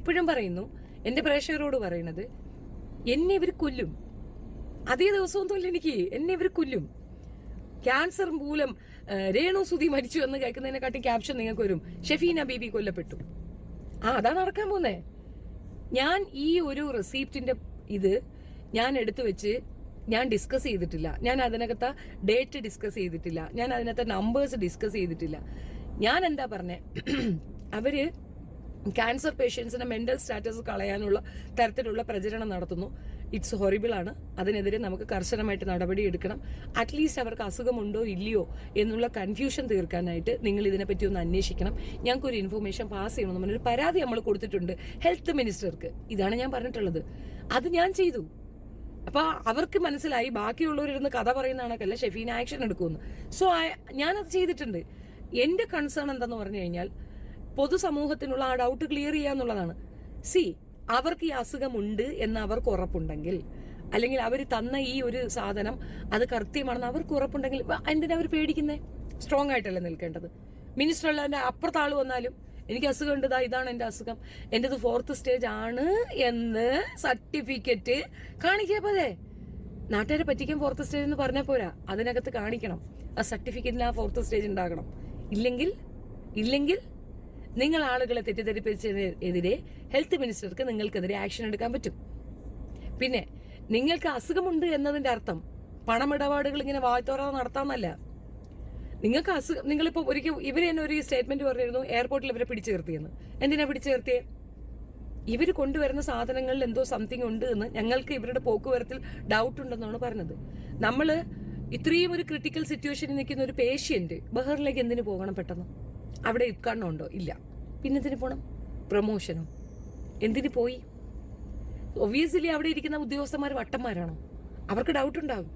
ഇപ്പോഴും പറയുന്നു, എന്റെ പ്രേക്ഷകരോട് പറയണത്, എന്നെ ഇവർ കൊല്ലും. അതേ ദിവസമൊന്നുമില്ല എനിക്ക്, എന്നെ ഇവർ കൊല്ലും. ക്യാൻസർ മൂലം രേണു സുധി മരിച്ചു എന്ന് കേൾക്കുന്നതിനെക്കാട്ടി ക്യാപ്ഷൻ നിങ്ങൾക്ക് വരും, ഷെഫീന ബീബി കൊല്ലപ്പെട്ടു. അതാണ് നടക്കാൻ പോകുന്നേ. ഞാൻ ഈ ഒരു റെസീപ്റ്റിന്റെ ഇത് ഞാൻ എടുത്തു വെച്ച് ഞാൻ ഡിസ്കസ് ചെയ്തിട്ടില്ല. ഞാൻ അതിനകത്ത് ഡേറ്റ് ഡിസ്കസ് ചെയ്തിട്ടില്ല. ഞാൻ അതിനകത്ത് നമ്പേഴ്സ് ഡിസ്കസ് ചെയ്തിട്ടില്ല. ഞാൻ എന്താ പറഞ്ഞേ, അവര് ക്യാൻസർ പേഷ്യൻസിന്റെ മെന്റൽ സ്റ്റാറ്റസ് കളയാനുള്ള തരത്തിലുള്ള പ്രചരണം നടത്തുന്നു. ഇറ്റ്സ് ഹൊറിബിൾ ആണ്. അതിനെതിരെ നമുക്ക് കർശനമായിട്ട് നടപടി എടുക്കണം. അറ്റ്ലീസ്റ്റ് അവർക്ക് അസുഖമുണ്ടോ ഇല്ലയോ എന്നുള്ള കൺഫ്യൂഷൻ തീർക്കാനായിട്ട് നിങ്ങൾ ഇതിനെപ്പറ്റി ഒന്ന് അന്വേഷിക്കണം. ഞങ്ങൾക്കൊരു ഇൻഫർമേഷൻ പാസ് ചെയ്യണമെന്ന് പറഞ്ഞൊരു പരാതി നമ്മൾ കൊടുത്തിട്ടുണ്ട് ഹെൽത്ത് മിനിസ്റ്റർക്ക്. ഇതാണ് ഞാൻ പറഞ്ഞിട്ടുള്ളത്. അത് ഞാൻ ചെയ്തു. അപ്പൊ അവർക്ക് മനസ്സിലായി ബാക്കിയുള്ളവരിരുന്ന് കഥ പറയുന്ന കണക്കല്ല ഷെഫീന ആക്ഷൻ എടുക്കുമെന്ന്. സോ ഞാനത് ചെയ്തിട്ടുണ്ട്. എന്റെ കൺസേൺ എന്താന്ന് പറഞ്ഞു കഴിഞ്ഞാൽ പൊതുസമൂഹത്തിനുള്ള ആ ഡൗട്ട് ക്ലിയർ ചെയ്യാന്നുള്ളതാണ്. അവർക്ക് ഈ അസുഖമുണ്ട് എന്ന് അവർക്ക് ഉറപ്പുണ്ടെങ്കിൽ, അല്ലെങ്കിൽ അവർ തന്ന ഈ ഒരു സാധനം അത് കൃത്യമാണെന്ന് അവർക്ക് ഉറപ്പുണ്ടെങ്കിൽ എന്തിനാ അവർ പേടിക്കുന്നേ? സ്ട്രോങ് ആയിട്ടല്ലേ നിൽക്കേണ്ടത്. മിനിസ്റ്റർ അല്ലാതെ അപ്പുറത്ത് ആള് വന്നാലും എനിക്ക് അസുഖം ഉണ്ട്, ഇതാണ് എന്റെ അസുഖം, എന്റേത് 4th സ്റ്റേജ് ആണ് എന്ന് സർട്ടിഫിക്കറ്റ് കാണിക്കാൻ പോരെ. നാട്ടുകാരെ പറ്റിക്കാൻ 4th സ്റ്റേജ് എന്ന് പറഞ്ഞാൽ പോരാ, അതിനകത്ത് കാണിക്കണം. ആ സർട്ടിഫിക്കറ്റിൽ ആ 4th സ്റ്റേജ് ഉണ്ടാകണം. ഇല്ലെങ്കിൽ നിങ്ങൾ ആളുകളെ തെറ്റിദ്ധരിപ്പിച്ചതിനെതിരെ ഹെൽത്ത് മിനിസ്റ്റർക്ക് നിങ്ങൾക്കെതിരെ ആക്ഷൻ എടുക്കാൻ പറ്റും. പിന്നെ നിങ്ങൾക്ക് അസുഖമുണ്ട് എന്നതിന്റെ അർത്ഥം പണമിടപാടുകൾ ഇങ്ങനെ വായ്ത്തോറാതെ നടത്താമെന്നല്ല. നിങ്ങൾക്ക് അസുഖം, നിങ്ങളിപ്പോ ഒരിക്കൽ ഇവര് തന്നെ ഒരു സ്റ്റേറ്റ്മെന്റ് പറഞ്ഞിരുന്നു എയർപോർട്ടിൽ ഇവരെ പിടിച്ചു നിർത്തിയെന്ന്. എന്തിനാ പിടിച്ചു നിർത്തിയേ? ഇവര് കൊണ്ടുവരുന്ന സാധനങ്ങളിൽ എന്തോ സംതിങ് ഉണ്ട് എന്ന് ഞങ്ങൾക്ക് ഇവരുടെ പോക്കുവരത്തിൽ ഡൗട്ട് ഉണ്ടെന്നാണ് പറഞ്ഞത്. നമ്മള് ഇത്രയും ഒരു ക്രിട്ടിക്കൽ സിറ്റുവേഷനിൽ നിൽക്കുന്ന ഒരു പേഷ്യന്റ് ബഹറിലേക്ക് എന്തിനു പോകണം പെട്ടെന്ന്? അവിടെ ഉദ്ഘാടനമുണ്ടോ? ഇല്ല. പിന്നെ എന്തിനു പോകണം? പ്രൊമോഷനോ? എന്തിനു പോയി? ഒബ്വിയസ്ലി അവിടെ ഇരിക്കുന്ന ഉദ്യോഗസ്ഥന്മാർ വട്ടന്മാരാണോ? അവർക്ക് ഡൗട്ട് ഉണ്ടാകും.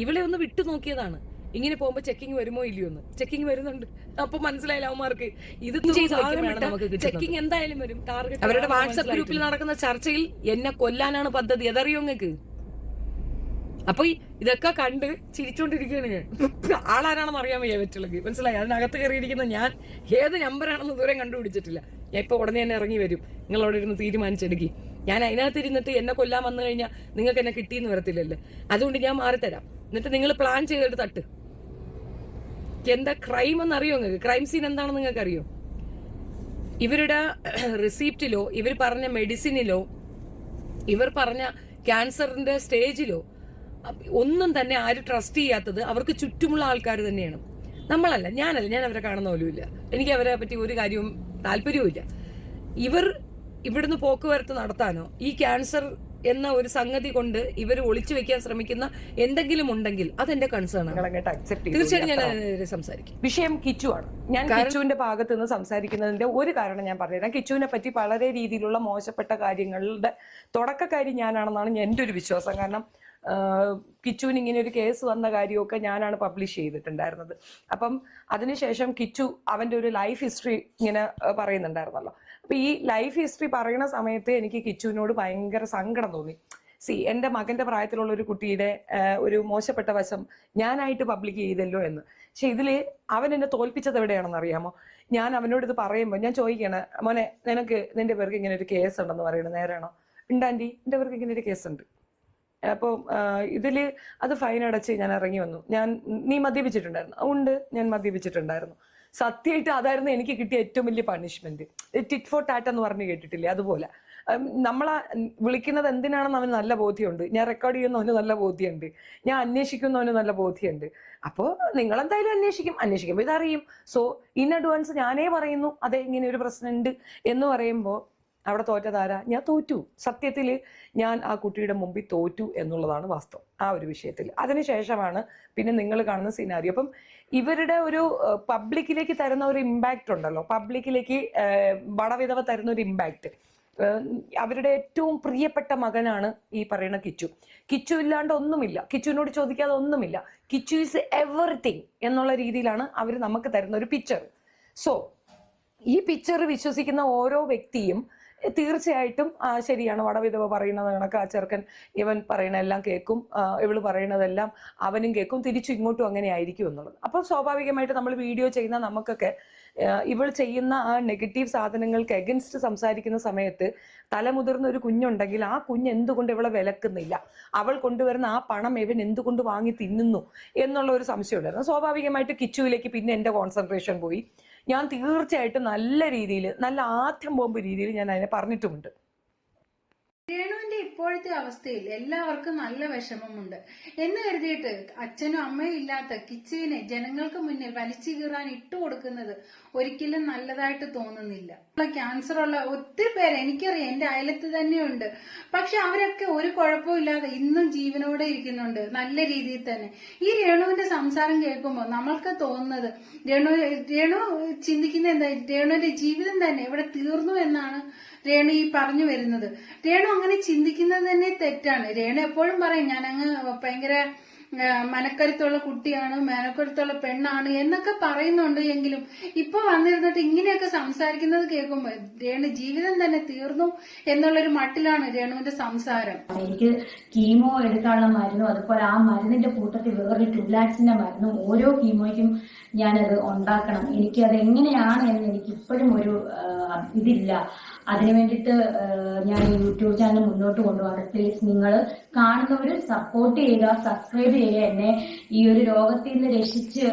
ഇവളെ ഒന്ന് വിട്ടു നോക്കിയതാണ്. ഇങ്ങനെ പോകുമ്പോ ചെക്കിങ് വരുമോ ഇല്ലയോ എന്ന്. ചെക്കിങ് വരുന്നുണ്ട്. അപ്പൊ മനസ്സിലായില്ല അവന്മാർക്ക് ഇത് ചെക്കിങ് എന്തായാലും വരും. ടാർഗറ്റ് അവരുടെ വാട്സ്ആപ്പ് ഗ്രൂപ്പിൽ നടക്കുന്ന ചർച്ചയിൽ എന്നെ കൊല്ലാനാണ് പദ്ധതി. അതറിയോ നിങ്ങൾക്ക്? അപ്പൊ ഇതൊക്കെ കണ്ട് ചിരിച്ചോണ്ടിരിക്കുകയാണ് ഞാൻ. ആളാരാണെന്ന് അറിയാൻ വയ്യ പറ്റുള്ളത്. മനസ്സിലായി? അതിനകത്ത് കയറിയിരിക്കുന്ന ഞാൻ ഏത് നമ്പറാണെന്ന് ദൂരം കണ്ടുപിടിച്ചിട്ടില്ല. ഞാൻ ഇപ്പൊ ഉടനെ തന്നെ ഇറങ്ങി വരും. നിങ്ങൾ അവിടെ ഇരുന്ന് തീരുമാനിച്ചെടുക്കി. ഞാൻ അതിനകത്ത് ഇരുന്നിട്ട് എന്നെ കൊല്ലാൻ വന്നു കഴിഞ്ഞാൽ നിങ്ങൾക്ക് എന്നെ കിട്ടിയെന്ന് വരത്തില്ലല്ലോ. അതുകൊണ്ട് ഞാൻ മാറിത്തരാം. എന്നിട്ട് നിങ്ങൾ പ്ലാൻ ചെയ്തിട്ട് തട്ട്. എന്താ ക്രൈം എന്ന് അറിയോ നിങ്ങൾക്ക്? ക്രൈം സീൻ എന്താണെന്ന് നിങ്ങൾക്ക് അറിയോ? ഇവരുടെ റിസീപ്റ്റിലോ ഇവർ പറഞ്ഞ മെഡിസിനിലോ ഇവർ പറഞ്ഞ ക്യാൻസറിന്റെ സ്റ്റേജിലോ ഒന്നും തന്നെ ആരും ട്രസ്റ്റ് ചെയ്യാത്തത് അവർക്ക് ചുറ്റുമുള്ള ആൾക്കാർ തന്നെയാണ്. നമ്മളല്ല, ഞാൻ അവരെ കാണുന്ന പോലുമില്ല. എനിക്ക് അവരെ പറ്റി ഒരു കാര്യവും താല്പര്യവുമില്ല. ഇവർ ഇവിടുന്ന് പോക്കുവരത്ത് നടത്താനോ ഈ ക്യാൻസർ എന്ന ഒരു സംഗതി കൊണ്ട് ഇവർ ഒളിച്ചു വെക്കാൻ ശ്രമിക്കുന്ന എന്തെങ്കിലും ഉണ്ടെങ്കിൽ അതെന്റെ കൺസേൺ ആണ്. തീർച്ചയായും ഞാൻ അതിനെതിരെ സംസാരിക്കും. വിഷയം കിച്ചു ആണ്. ഞാൻ കിച്ചുവിന്റെ ഭാഗത്ത് നിന്ന് സംസാരിക്കുന്നതിന്റെ ഒരു കാരണം ഞാൻ പറഞ്ഞുതരാം. കിച്ചുവിനെ പറ്റി വളരെ രീതിയിലുള്ള മോശപ്പെട്ട കാര്യങ്ങളുടെ തുടക്കക്കാരി ഞാനാണെന്നാണ് എന്റെ ഒരു വിശ്വാസം. കാരണം കിച്ചുവിന് ഇങ്ങനെ ഒരു കേസ് വന്ന കാര്യമൊക്കെ ഞാനാണ് പബ്ലിഷ് ചെയ്തിട്ടുണ്ടായിരുന്നത്. അപ്പം അതിനുശേഷം കിച്ചു അവന്റെ ഒരു ലൈഫ് ഹിസ്റ്ററി ഇങ്ങനെ പറയുന്നുണ്ടായിരുന്നല്ലോ. അപ്പൊ ഈ ലൈഫ് ഹിസ്റ്ററി പറയുന്ന സമയത്ത് എനിക്ക് കിച്ചുവിനോട് ഭയങ്കര സങ്കടം തോന്നി. എന്റെ മകന്റെ പ്രായത്തിലുള്ള ഒരു കുട്ടിയുടെ ഒരു മോശപ്പെട്ട വശം ഞാനായിട്ട് പബ്ലിക് ചെയ്തല്ലോ എന്ന്. പക്ഷെ ഇതില് അവൻ എന്നെ തോൽപ്പിച്ചത് എവിടെയാണെന്ന് അറിയാമോ? ഞാൻ അവനോട് ഇത് പറയുമ്പോൾ ഞാൻ ചോദിക്കുകയാണ്, മോനെ നിനക്ക് നിന്റെ പേർക്ക് ഇങ്ങനെ ഒരു കേസ് ഉണ്ടെന്ന് പറയുന്നത് നേരാണോ? ഉണ്ടാൻറ്റി, എന്റെ പേർക്ക് ഇങ്ങനെ ഒരു കേസുണ്ട്. അപ്പോൾ ഇതില് അത് ഫൈൻ അടച്ച് ഞാൻ ഇറങ്ങി വന്നു. നീ മദ്യപിച്ചിട്ടുണ്ടായിരുന്നു? ഉണ്ട്, ഞാൻ മദ്യപിച്ചിട്ടുണ്ടായിരുന്നു. സത്യമായിട്ട് അതായിരുന്നു എനിക്ക് കിട്ടിയ ഏറ്റവും വലിയ പണിഷ്മെന്റ്. ടിറ്റ് ഫോർ ടാറ്റ് എന്ന് പറഞ്ഞ് കേട്ടിട്ടില്ലേ? അതുപോലെ നമ്മളെ വിളിക്കുന്നത് എന്തിനാണെന്ന് അവന് നല്ല ബോധ്യമുണ്ട്. ഞാൻ റെക്കോർഡ് ചെയ്യുന്നവന് നല്ല ബോധ്യമുണ്ട്. ഞാൻ അന്വേഷിക്കുന്നവന് നല്ല ബോധ്യമുണ്ട്. അപ്പോൾ നിങ്ങളെന്തായാലും അന്വേഷിക്കുമ്പോൾ ഇതറിയും. സോ ഇൻ അഡ്വാൻസ് ഞാനേ പറയുന്നു അതെ ഇങ്ങനെ ഒരു പ്രശ്നമുണ്ട് എന്ന് പറയുമ്പോൾ അവിടെ തോറ്റതാരാ? ഞാൻ തോറ്റു. സത്യത്തില് ഞാൻ ആ കുട്ടിയുടെ മുമ്പിൽ തോറ്റു എന്നുള്ളതാണ് വാസ്തവം ആ ഒരു വിഷയത്തിൽ. അതിനുശേഷമാണ് പിന്നെ നിങ്ങൾ കാണുന്ന സിനാരി. അപ്പം ഇവരുടെ ഒരു പബ്ലിക്കിലേക്ക് തരുന്ന ഒരു ഇമ്പാക്റ്റ് ഉണ്ടല്ലോ, പബ്ലിക്കിലേക്ക് വടവിധവ തരുന്ന ഒരു ഇമ്പാക്റ്റ്. അവരുടെ ഏറ്റവും പ്രിയപ്പെട്ട മകനാണ് ഈ പറയുന്ന കിച്ചു. കിച്ചു ഇല്ലാണ്ട് ഒന്നുമില്ല, കിച്ചുവിനോട് ചോദിക്കാതെ ഒന്നുമില്ല. കിച്ചു ഈസ് എവറിത്തിങ് എന്നുള്ള രീതിയിലാണ് അവർ നമുക്ക് തരുന്ന ഒരു പിക്ചർ. സോ ഈ പിക്ചർ വിശ്വസിക്കുന്ന ഓരോ വ്യക്തിയും തീർച്ചയായിട്ടും ശരിയാണ്. വടവിധവ പറയുന്നത് കണക്ക് ആ ചെറുക്കൻ ഇവൻ പറയണ എല്ലാം കേൾക്കും, ഇവള് പറയണതെല്ലാം അവനും കേൾക്കും, തിരിച്ചു ഇങ്ങോട്ടും അങ്ങനെ ആയിരിക്കും എന്നുള്ളത്. അപ്പൊ സ്വാഭാവികമായിട്ട് നമ്മൾ വീഡിയോ ചെയ്യുന്ന നമുക്കൊക്കെ ഇവൾ ചെയ്യുന്ന ആ നെഗറ്റീവ് സാധനങ്ങൾക്ക് എഗൻസ്റ്റ് സംസാരിക്കുന്ന സമയത്ത് തലമുതിർന്ന ഒരു കുഞ്ഞുണ്ടെങ്കിൽ ആ കുഞ്ഞ് എന്തുകൊണ്ട് ഇവളെ വിലക്കുന്നില്ല, അവൾ കൊണ്ടുവരുന്ന ആ പണം ഇവൻ എന്തുകൊണ്ട് വാങ്ങി തിന്നുന്നു എന്നുള്ള ഒരു സംശയം ഉണ്ടായിരുന്നു. സ്വാഭാവികമായിട്ട് കിച്ചുവിലേക്ക് പിന്നെ എന്റെ കോൺസെൻട്രേഷൻ പോയി. ഞാൻ തീർച്ചയായിട്ടും നല്ല രീതിയിൽ, നല്ല ആദ്യം ബോംബ് രീതിയിൽ ഞാൻ അതിനെ പറഞ്ഞിട്ടുമുണ്ട്. രേണുവിന്റെ ഇപ്പോഴത്തെ അവസ്ഥയിൽ എല്ലാവർക്കും നല്ല വിഷമമുണ്ട് എന്ന് കരുതിയിട്ട് അച്ഛനും അമ്മയും ഇല്ലാത്ത കിച്ചുവിനെ ജനങ്ങൾക്ക് മുന്നിൽ വലിച്ചു കീറാൻ ഇട്ടുകൊടുക്കുന്നത് ഒരിക്കലും നല്ലതായിട്ട് തോന്നുന്നില്ല. ക്യാൻസർ ഉള്ള ഒത്തിരി പേര് എനിക്കറിയാം, എന്റെ അയലത്ത് തന്നെയുണ്ട്. പക്ഷെ അവരൊക്കെ ഒരു കുഴപ്പമില്ലാതെ ഇന്നും ജീവനോടെ ഇരിക്കുന്നുണ്ട്, നല്ല രീതിയിൽ തന്നെ. ഈ രേണുവിന്റെ സംസാരം കേൾക്കുമ്പോൾ നമ്മൾക്ക് തോന്നുന്നത് രേണു ചിന്തിക്കുന്ന എന്താ, രേണുവിന്റെ ജീവിതം തന്നെ ഇവിടെ തീർന്നു എന്നാണ് രേണു ഈ പറഞ്ഞു വരുന്നത്. രേണു അങ്ങനെ ചിന്തിക്കുന്നത് തന്നെ തെറ്റാണ്. രേണു എപ്പോഴും പറയും ഞാൻ അങ്ങ് ഭയങ്കര മനക്കരുത്തുള്ള കുട്ടിയാണ്, മനക്കരുത്തുള്ള പെണ്ണാണ് എന്നൊക്കെ പറയുന്നുണ്ട്. എങ്കിലും ഇപ്പൊ വന്നിരുന്നിട്ട് ഇങ്ങനെയൊക്കെ സംസാരിക്കുന്നത് കേൾക്കുമ്പോൾ രേണു ജീവിതം തന്നെ തീർന്നു എന്നുള്ളൊരു മട്ടിലാണ് രേണുവിന്റെ സംസാരം. എനിക്ക് കീമോ എടുക്കാനുള്ള മരുന്നും അതുപോലെ ആ മരുന്നിന്റെ കൂട്ടത്തിൽ വേറൊരു 2 lakhs മരുന്നും ഓരോ കീമോയ്ക്കും ഞാനത് ഉണ്ടാക്കണം. എനിക്കത് എങ്ങനെയാണ് എന്ന് എനിക്ക് ഇപ്പോഴും ഒരു ഇതില്ല. അതിനു വേണ്ടിയിട്ട് ഞാൻ യൂട്യൂബ് ചാനൽ മുന്നോട്ട് കൊണ്ടുപോകാറ്. പ്ലീസ് നിങ്ങൾ കാണുന്നവർ സപ്പോർട്ട് ചെയ്യുക, സബ്സ്ക്രൈബ് ചെയ്യുക, എന്നെ ഈ ഒരു രോഗത്തിൽ നിന്ന് രക്ഷിച്ച്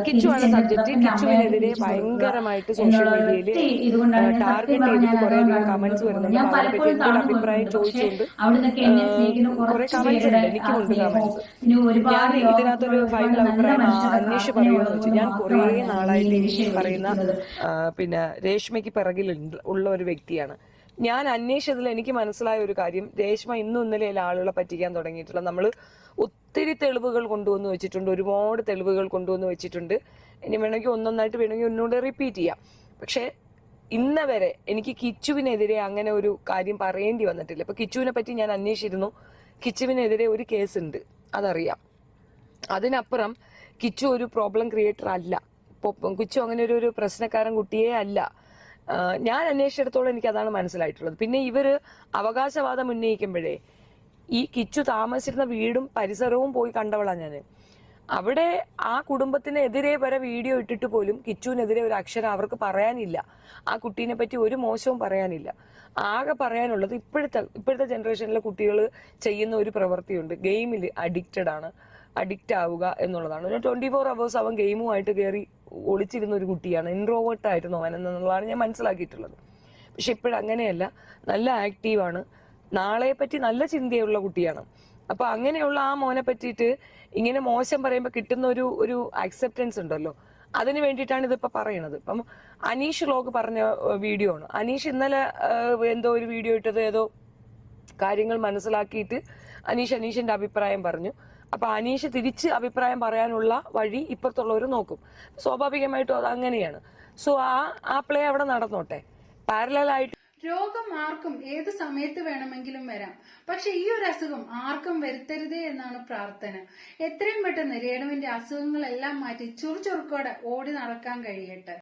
കിച്ചുവിനെതിരെ ഭയങ്കരമായിട്ട് സോഷ്യൽ മീഡിയയിൽ ടാർഗറ്റ് ചെയ്തിട്ട് കുറേയധികം കമന്റ്സ് വരുന്നുണ്ട്. ഞാൻ പലപ്പോഴും അഭിപ്രായം ചോദിച്ചുകൊണ്ട് അവിടുന്നൊക്കെ എന്നെ സ്നേഹിക്കുന്ന കുറെ കുറച്ച് കമന്റ്സ് പേരുടെ ഉണ്ട്, എനിക്കുമുണ്ട് കമന്റ്സ്. പിന്നെ ഒരുപാട് ഇതിനകത്തൊരു ഫൈനൽ അഭിപ്രായം അന്വേഷിച്ച് പറയുമെന്ന് വെച്ചു. ഞാൻ കുറേ നാളായിട്ട് ഈ പറയുന്ന പിന്നെ രേഷ്മയ്ക്ക് പിറകിൽ ഉള്ള ഒരു വ്യക്തിയാണ്. ഞാൻ അന്വേഷിച്ചതിൽ എനിക്ക് മനസ്സിലായ ഒരു കാര്യം, രേഷ്മ ഇന്നും ഇന്നലെ ആളുകളെ പറ്റിക്കാൻ തുടങ്ങിയിട്ടുള്ള നമ്മൾ ഒത്തിരി തെളിവുകൾ കൊണ്ടുവന്ന് വെച്ചിട്ടുണ്ട്, ഒരുപാട് തെളിവുകൾ കൊണ്ടുവന്ന് വെച്ചിട്ടുണ്ട്. ഇനി വേണമെങ്കിൽ ഒന്നൊന്നായിട്ട് വേണമെങ്കിൽ ഒന്നുകൂടെ റിപ്പീറ്റ് ചെയ്യാം. പക്ഷെ ഇന്ന വരെ എനിക്ക് കിച്ചുവിനെതിരെ അങ്ങനെ ഒരു കാര്യം പറയേണ്ടി വന്നിട്ടില്ല. ഇപ്പൊ കിച്ചുവിനെ പറ്റി ഞാൻ അന്വേഷിച്ചിരുന്നു, കിച്ചുവിനെതിരെ ഒരു കേസ് ഉണ്ട്, അതറിയാം. അതിനപ്പുറം കിച്ചു ഒരു പ്രോബ്ലം ക്രിയേറ്റർ അല്ല. കിച്ചു അങ്ങനെ ഒരു പ്രശ്നക്കാരൻ കുട്ടിയേ അല്ല. ഞാൻ അന്വേഷിച്ചിടത്തോളം എനിക്ക് അതാണ് മനസ്സിലായിട്ടുള്ളത്. പിന്നെ ഇവര് അവകാശവാദം ഉന്നയിക്കുമ്പോഴേ ഈ കിച്ചു താമസിച്ചിരുന്ന വീടും പരിസരവും പോയി കണ്ടവളാണ് ഞാൻ. അവിടെ ആ കുടുംബത്തിനെതിരെ വരെ വീഡിയോ ഇട്ടിട്ട് പോലും കിച്ചുവിനെതിരെ ഒരു അക്ഷരം അവർക്ക് പറയാനില്ല. ആ കുട്ടീനെ പറ്റി ഒരു മോശവും പറയാനില്ല. ആകെ പറയാനുള്ളത് ഇപ്പോഴത്തെ ജനറേഷനിലെ കുട്ടികൾ ചെയ്യുന്ന ഒരു പ്രവൃത്തിയുണ്ട്, ഗെയിമിൽ അഡിക്റ്റ് ആവുക എന്നുള്ളതാണ്. 24 hours അവൻ ഗെയിമുമായിട്ട് കയറി ഒളിച്ചിരുന്ന ഒരു കുട്ടിയാണ്, ഇൻട്രോവേർട്ട് ആയിരുന്നു അവൻ എന്നുള്ളതാണ് ഞാൻ മനസ്സിലാക്കിയിട്ടുള്ളത്. പക്ഷെ ഇപ്പോഴങ്ങനെയല്ല, നല്ല ആക്റ്റീവാണ്, നാളെ പറ്റി നല്ല ചിന്തയുള്ള കുട്ടിയാണ്. അപ്പൊ അങ്ങനെയുള്ള ആ മോനെ പറ്റിയിട്ട് ഇങ്ങനെ മോശം പറയുമ്പോൾ കിട്ടുന്ന ഒരു അക്സെപ്റ്റൻസ് ഉണ്ടല്ലോ, അതിന് വേണ്ടിയിട്ടാണ് ഇതിപ്പോ പറയണത്. ഇപ്പം അനീഷ് വ്ലോഗ് പറഞ്ഞ വീഡിയോ ആണ്. അനീഷ് ഇന്നലെ എന്തോ ഒരു വീഡിയോ ഇട്ടത്, ഏതോ കാര്യങ്ങൾ മനസ്സിലാക്കിയിട്ട് അനീഷിന്റെ അഭിപ്രായം പറഞ്ഞു. അപ്പൊ അനീഷ് തിരിച്ച് അഭിപ്രായം പറയാനുള്ള വഴി ഇപ്പുറത്തുള്ളവർ നോക്കും. സ്വാഭാവികമായിട്ടും അത് അങ്ങനെയാണ്. സോ ആ പ്ലേ അവിടെ നടന്നോട്ടെ. പാരലായിട്ട് രോഗം ആർക്കും ഏത് സമയത്ത് വേണമെങ്കിലും വരാം. പക്ഷെ ഈ ഒരു അസുഖം ആർക്കും വരുത്തരുതേ എന്നാണ് പ്രാർത്ഥന. എത്രയും പെട്ടെന്ന് രേണുവിന്റെ അസുഖങ്ങളെല്ലാം മാറ്റി ചുറുചുറുക്കോടെ ഓടി നടക്കാൻ കഴിയട്ടെ.